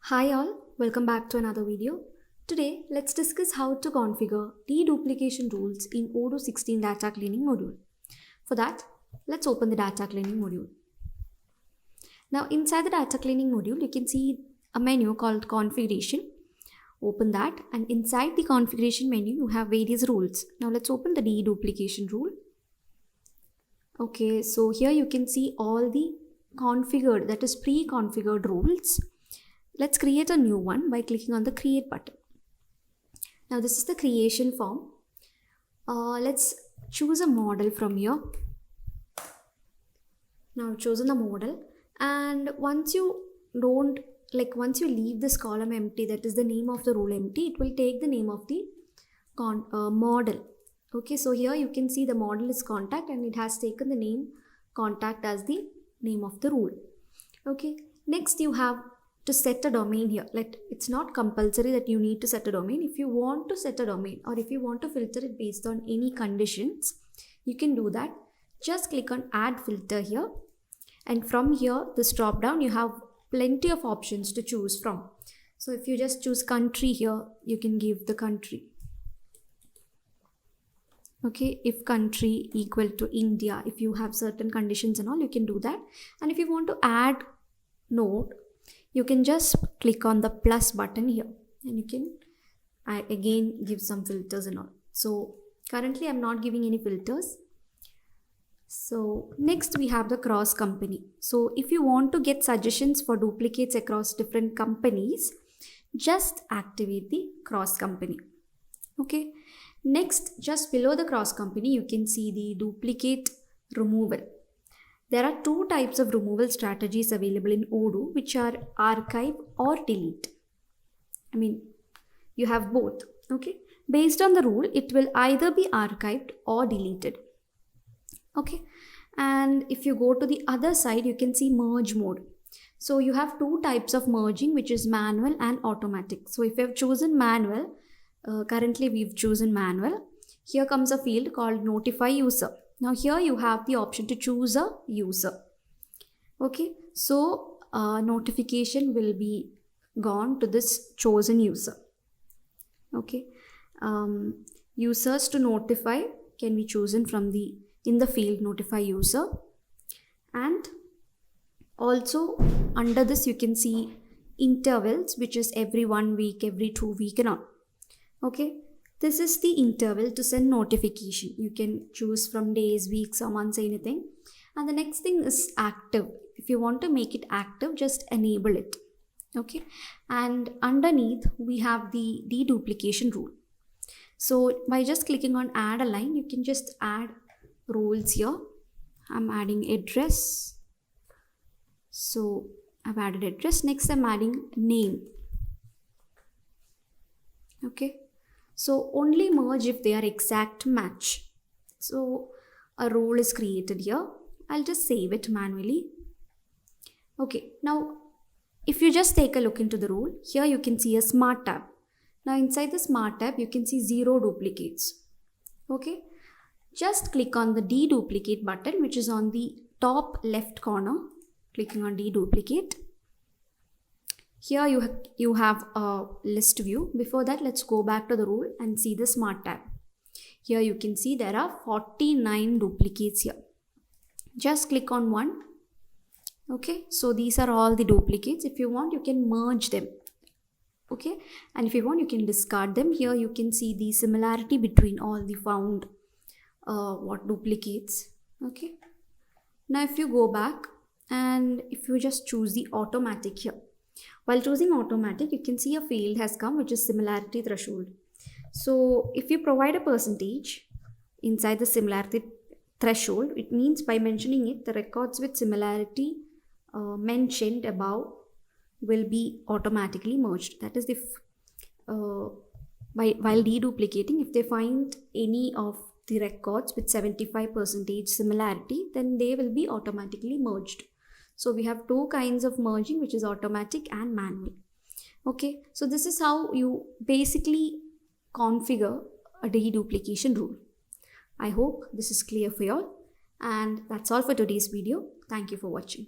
Hi all, welcome back to another video. Today, let's discuss how to configure deduplication rules in Odoo 16 data cleaning module. For that, let's open the data cleaning module. Now inside the data cleaning module, you can see a menu called configuration. Open that, and inside the configuration menu, you have various rules. Now let's open the deduplication rule. Okay, so here you can see all the configured, that is pre-configured rules. Let's create a new one by clicking on the create button. Now this is the creation form. Let's choose a model from here. Now I've chosen the model, and once you leave this column empty, that is the name of the rule empty, it will take the name of the model. Okay, so here you can see the model is contact and it has taken the name contact as the name of the rule. Okay, next you have to set a domain here. It's not compulsory that you need to set a domain. If you want to set a domain or if you want to filter it based on any conditions, you can do that. Just click on add filter here, and from here this drop down you have plenty of options to choose from. So if you just choose country here, you can give the country. Okay, if country equal to India, if you have certain conditions and all, you can do that. And if you want to add node, you can just click on the plus button here and you can again give some filters and all. So currently I'm not giving any filters. So next we have the cross company. So if you want to get suggestions for duplicates across different companies, just activate the cross company. Okay, next just below the cross company you can see the duplicate removal. There are two types of removal strategies available in Odoo, which are archive or delete. You have both. Okay, based on the rule, it will either be archived or deleted. Okay, and if you go to the other side, you can see merge mode. So you have two types of merging, which is manual and automatic. So if you have chosen manual, currently we've chosen manual. Here comes a field called notify user. Now here you have the option to choose a user. Okay, so notification will be gone to this chosen user. Okay, users to notify can be chosen from in the field notify user, and also under this you can see intervals, which is every 1 week, every 2 weeks and all. Okay, this is the interval to send notification. You can choose from days, weeks or months, anything. And the next thing is active. If you want to make it active, just enable it. Okay, and underneath we have the deduplication rule. So by just clicking on add a line, you can just add rules here. I'm adding address. So I've added address. Next I'm adding name. Okay, so only merge if they are exact match. So a rule is created here. I'll just save it manually. Okay, now if you just take a look into the rule, here you can see a smart tab. Now inside the smart tab, you can see 0 duplicates. Okay, just click on the deduplicate button, which is on the top left corner. Clicking on deduplicate. Here you have a list view. Before that, let's go back to the rule and see the smart tab. Here you can see there are 49 duplicates here. Just click on one. Okay, so these are all the duplicates. If you want, you can merge them. Okay, and if you want, you can discard them. Here you can see the similarity between all the found duplicates. Okay, now if you go back and if you just choose the automatic here. While choosing automatic, you can see a field has come, which is similarity threshold. So if you provide a percentage inside the similarity threshold, it means by mentioning it, the records with similarity mentioned above will be automatically merged. That is, while deduplicating, if they find any of the records with 75% similarity, then they will be automatically merged. So we have two kinds of merging, which is automatic and manual. Okay, so this is how you basically configure a deduplication rule. I hope this is clear for you all, and that's all for today's video. Thank you for watching.